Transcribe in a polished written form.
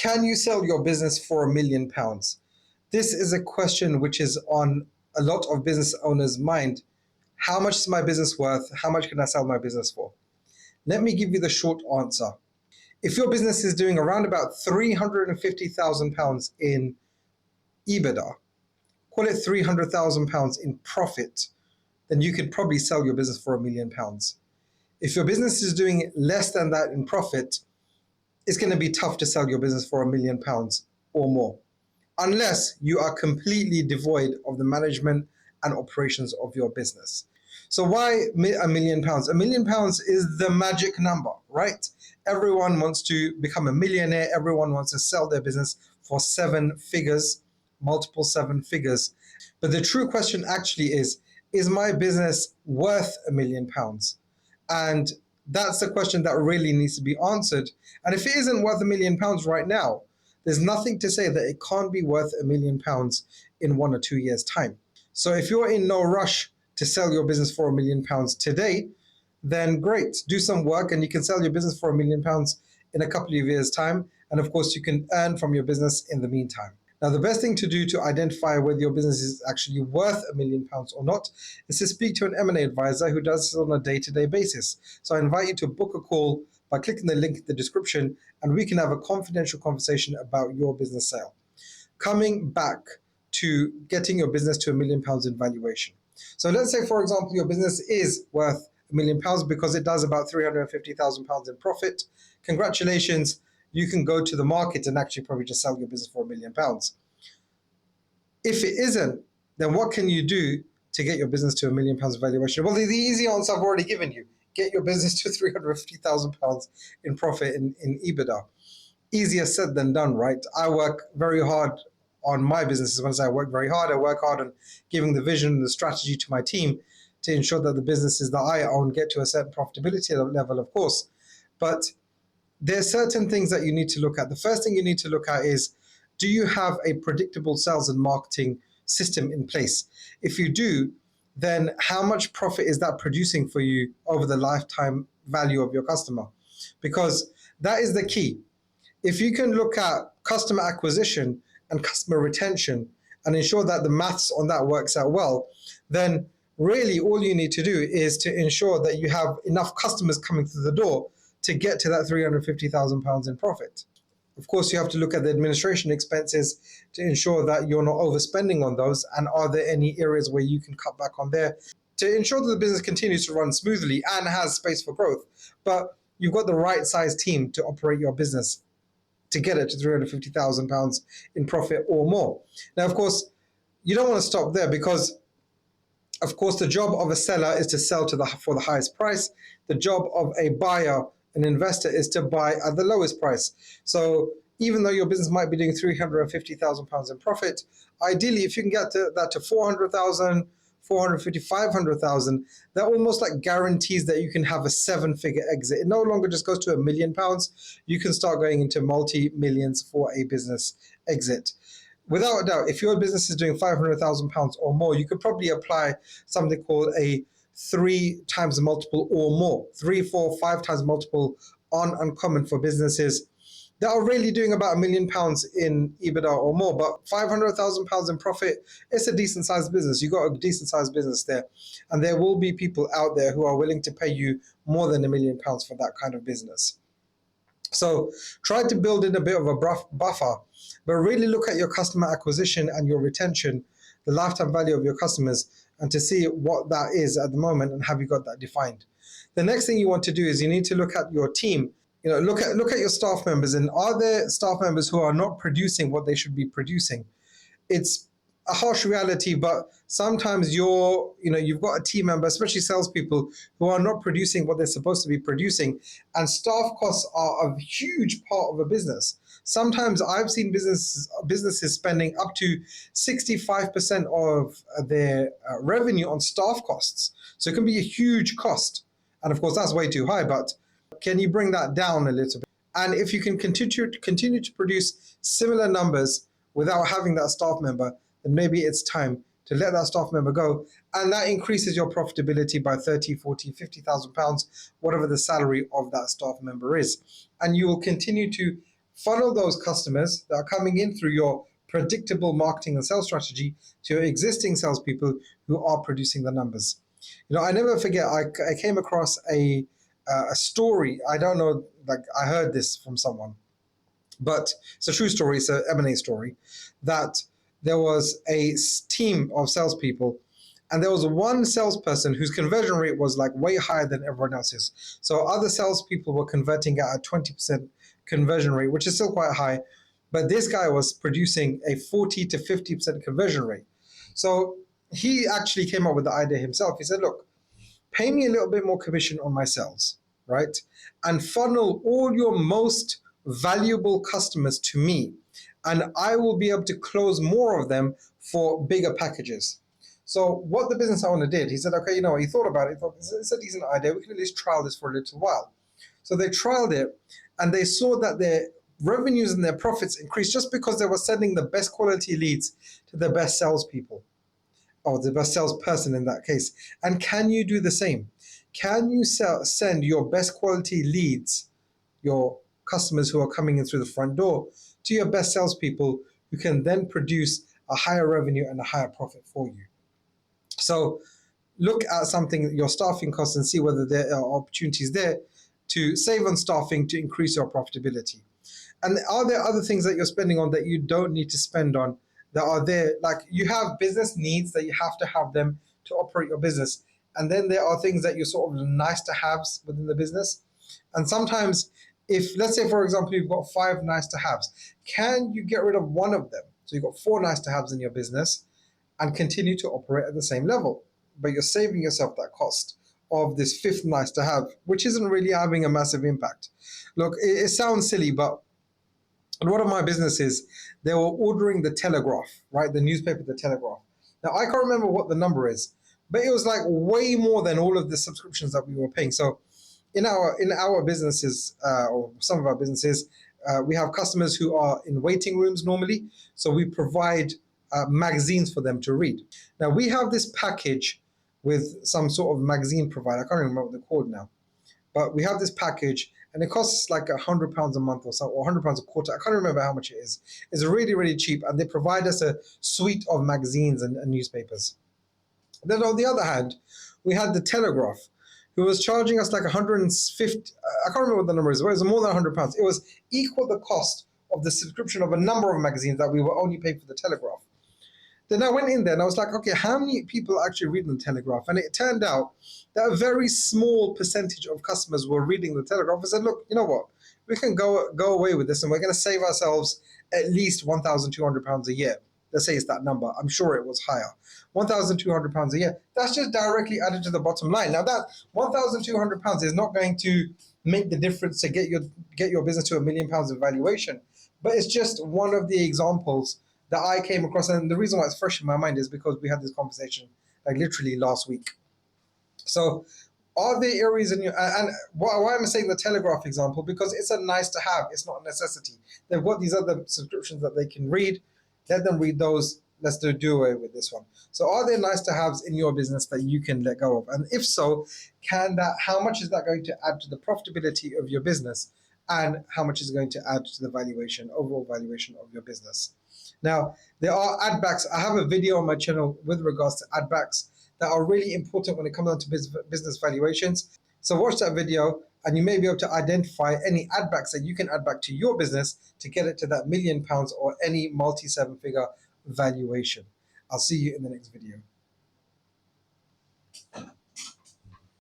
Can you sell your business for £1 million? This is a question which is on a lot of business owners' mind. How much is my business worth? How much can I sell my business for? Let me give you the short answer. If your business is doing around about £350,000 in EBITDA, call it £300,000 in profit, then you could probably sell your business for £1 million. If your business is doing less than that in profit, it's going to be tough to sell your business for £1 million or more, unless you are completely devoid of the management and operations of your business. So why £1 million? £1 million is the magic number, right? Everyone wants to become a millionaire. Everyone wants to sell their business for 7 figures, multiple 7 figures. But the true question actually is my business worth £1 million? And that's the question that really needs to be answered. And if it isn't worth £1 million right now, there's nothing to say that it can't be worth £1 million in 1 or 2 years' time. So if you're in no rush to sell your business for £1 million today, then great, do some work and you can sell your business for £1 million in a couple of years' time. And of course, you can earn from your business in the meantime. Now, the best thing to do to identify whether your business is actually worth £1 million or not is to speak to an M&A advisor who does this on a day-to-day basis. So I invite you to book a call by clicking the link in the description, and we can have a confidential conversation about your business sale. Coming back to getting your business to £1 million in valuation. So let's say, for example, your business is worth £1 million because it does about £350,000 in profit. Congratulations. You can go to the market and actually probably just sell your business for £1 million. If it isn't, then what can you do to get your business to £1 million valuation? Well, the easy answer I've already given you. Get your business to £350,000 in profit in EBITDA. Easier said than done, right? I work very hard on my businesses. When I say I work very hard, I work hard on giving the vision and the strategy to my team to ensure that the businesses that I own get to a certain profitability level, of course. But there's certain things that you need to look at. The first thing you need to look at is, do you have a predictable sales and marketing system in place? If you do, then how much profit is that producing for you over the lifetime value of your customer? Because that is the key. If you can look at customer acquisition and customer retention and ensure that the maths on that works out well, then really all you need to do is to ensure that you have enough customers coming through the door to get to that £350,000 in profit. Of course, you have to look at the administration expenses to ensure that you're not overspending on those, and are there any areas where you can cut back on there to ensure that the business continues to run smoothly and has space for growth. But you've got the right size team to operate your business to get it to £350,000 in profit or more. Now, of course, you don't want to stop there, because of course, the job of a seller is to sell for the highest price. The job of a buyer, an investor, is to buy at the lowest price. So even though your business might be doing £350,000 in profit, ideally, if you can get that to 400,000, 450, 500,000, that almost like guarantees that you can have a 7-figure exit. It no longer just goes to £1 million. You can start going into multi-millions for a business exit. Without a doubt, if your business is doing £500,000 or more, you could probably apply something called a 3 times multiple or more, 3, 4, 5 times multiple on uncommon for businesses that are really doing about £1 million in EBITDA or more. But £500,000 in profit, it's a decent sized business. You've got a decent sized business there. And there will be people out there who are willing to pay you more than £1 million for that kind of business. So try to build in a bit of a buffer, but really look at your customer acquisition and your retention, the lifetime value of your customers, and to see what that is at the moment and have you got that defined. The next thing you want to do is you need to look at your team. Look at your staff members, and are there staff members who are not producing what they should be producing? It's a harsh reality, but sometimes you've got a team member, especially salespeople, who are not producing what they're supposed to be producing, and staff costs are a huge part of a business. Sometimes I've seen businesses spending up to 65% of their revenue on staff costs. So it can be a huge cost, and of course that's way too high. But can you bring that down a little bit? And if you can continue to produce similar numbers without having that staff member, then maybe it's time to let that staff member go, and that increases your profitability by 30, 40, 50,000 pounds, whatever the salary of that staff member is. And you will continue to Funnel those customers that are coming in through your predictable marketing and sales strategy to your existing salespeople who are producing the numbers. I never forget. I came across a story. I don't know. Like I heard this from someone, but it's a true story. It's an M&A story that there was a team of salespeople, and there was one salesperson whose conversion rate was like way higher than everyone else's. So other salespeople were converting at a 20% conversion rate, which is still quite high, but this guy was producing a 40 to 50% conversion rate. So he actually came up with the idea himself. He said, "Look, pay me a little bit more commission on my sales, right? And funnel all your most valuable customers to me, and I will be able to close more of them for bigger packages." So what the business owner did, he said, "Okay, he thought about it. He thought it's a decent idea. We can at least trial this for a little while." So they trialed it, and they saw that their revenues and their profits increased just because they were sending the best quality leads to the best salespeople, or the best salesperson in that case. And can you do the same? Can you send your best quality leads, your customers who are coming in through the front door, to your best salespeople who can then produce a higher revenue and a higher profit for you? So look at something, your staffing costs, and see whether there are opportunities there to save on staffing to increase your profitability. And are there other things that you're spending on that you don't need to spend on that are there? Like you have business needs that you have to have them to operate your business. And then there are things that you're sort of nice to haves within the business. And sometimes, if let's say, for example, you've got 5 nice to haves, can you get rid of one of them? So you've got 4 nice to haves in your business and continue to operate at the same level, but you're saving yourself that cost of this 5th nice to have, which isn't really having a massive impact. Look, it sounds silly, but in one of my businesses, they were ordering the Telegraph, right? The newspaper, the Telegraph. Now, I can't remember what the number is, but it was like way more than all of the subscriptions that we were paying. So in our businesses, or some of our businesses, we have customers who are in waiting rooms normally. So we provide magazines for them to read. Now, we have this package with some sort of magazine provider. I can't remember what they're called now. But we have this package, and it costs like £100 a month or so, or £100 a quarter. I can't remember how much it is. It's really, really cheap, and they provide us a suite of magazines and newspapers. Then on the other hand, we had the Telegraph, who was charging us like 150. I can't remember what the number is. But it was more than £100. It was equal the cost of the subscription of a number of magazines that we were only paying for the Telegraph. Then I went in there and I was like, okay, how many people actually read the Telegraph? And it turned out that a very small percentage of customers were reading the Telegraph. I said, look, you know what? We can go away with this, and we're going to save ourselves at least £1,200 a year. Let's say it's that number. I'm sure it was higher. £1,200 a year. That's just directly added to the bottom line. Now that £1,200 is not going to make the difference to get your business to £1 million in valuation, but it's just one of the examples that I came across. And the reason why it's fresh in my mind is because we had this conversation like literally last week. So are there areas in your, and why am I saying the Telegraph example? Because it's a nice to have, it's not a necessity. They've got these other subscriptions that they can read. Let them read those. Let's do away with this one. So are there nice to haves in your business that you can let go of? And if so, how much is that going to add to the profitability of your business? And how much is it going to add to the overall valuation of your business? Now, there are ad backs. I have a video on my channel with regards to ad backs that are really important when it comes down to business valuations. So watch that video, and you may be able to identify any ad backs that you can add back to your business to get it to that £1 million or any multi-7-figure valuation. I'll see you in the next video.